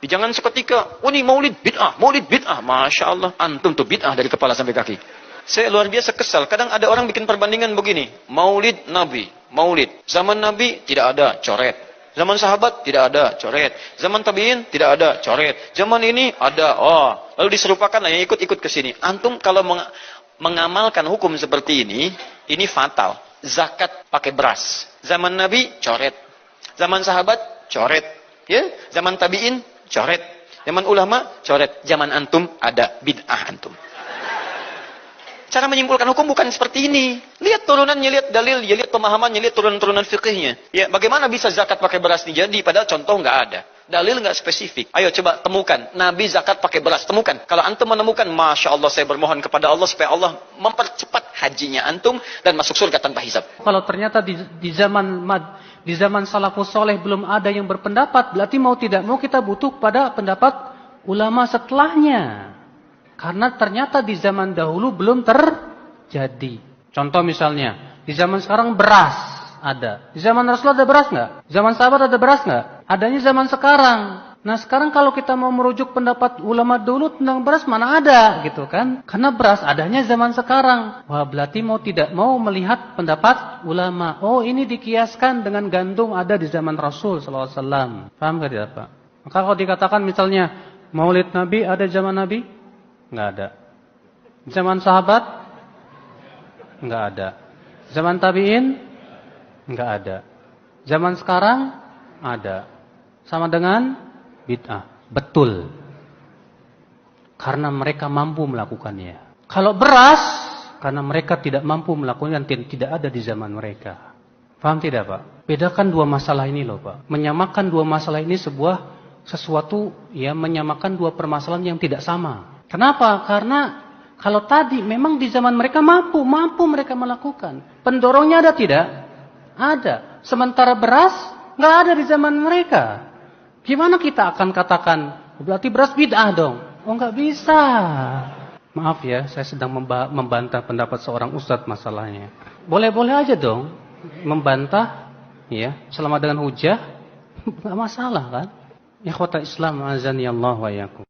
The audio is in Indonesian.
Jangan seketika, oh ini maulid bid'ah. Masya Allah, antum tuh bid'ah dari kepala sampai kaki. Saya luar biasa kesal. Kadang ada orang bikin perbandingan begini. Maulid Nabi. Maulid. Zaman Nabi tidak ada, coret. Zaman sahabat tidak ada, coret. Zaman tabi'in tidak ada, coret. Zaman ini ada, lalu diserupakan lah yang ikut-ikut ke sini. Antum kalau mengamalkan hukum seperti ini fatal. Zakat pakai beras. Zaman Nabi, coret. Zaman sahabat, coret. Ya, zaman tabi'in, coret. Zaman ulama, coret. Zaman antum ada bid'ah antum. Cara menyimpulkan hukum bukan seperti ini. Lihat turunannya, lihat dalilnya, lihat pemahamannya, lihat turunan-turunan fikihnya. Ya, bagaimana bisa zakat pakai beras ini jadi? Padahal contoh nggak ada. Dalil nggak spesifik. Ayo coba temukan. Nabi zakat pakai beras. Temukan. Kalau antum menemukan, Masya Allah, saya bermohon kepada Allah supaya Allah mempercepat hajinya antum dan masuk surga tanpa hisab. Kalau ternyata di zaman salafus soleh belum ada yang berpendapat, berarti mau tidak mau kita butuh pada pendapat ulama setelahnya. Karena ternyata di zaman dahulu belum terjadi. Contoh misalnya, di zaman sekarang beras ada. Di zaman Rasul ada beras nggak? Zaman sahabat ada beras nggak? Adanya zaman sekarang. Nah sekarang kalau kita mau merujuk pendapat ulama dulu tentang beras, mana ada gitu kan? Karena beras adanya zaman sekarang. Wah, berarti mau tidak mau melihat pendapat ulama. Oh, ini dikiaskan dengan gandum ada di zaman Rasul SAW. Paham gak tidak Pak? Maka kalau dikatakan misalnya Maulid Nabi ada zaman Nabi? Nggak ada. Zaman sahabat? Nggak ada. Zaman tabi'in? Nggak ada. Zaman sekarang? Ada. Sama dengan bid'ah. Betul. Karena mereka mampu melakukannya. Kalau beras, karena mereka tidak mampu melakukannya dan tidak ada di zaman mereka. Paham tidak Pak? Bedakan dua masalah ini loh Pak. Menyamakan dua masalah ini sesuatu ya, menyamakan dua permasalahan yang tidak sama. Kenapa? Karena kalau tadi memang di zaman mereka mampu mereka melakukan. Pendorongnya ada tidak? Ada. Sementara beras nggak ada di zaman mereka. Gimana kita akan katakan berarti beras bid'ah dong? Oh nggak bisa. Maaf ya, saya sedang membantah pendapat seorang ustadz masalahnya. Boleh-boleh aja dong membantah, ya, selama dengan hujah nggak masalah kan? Ikhwata Islam azani Allah wa iyyakum.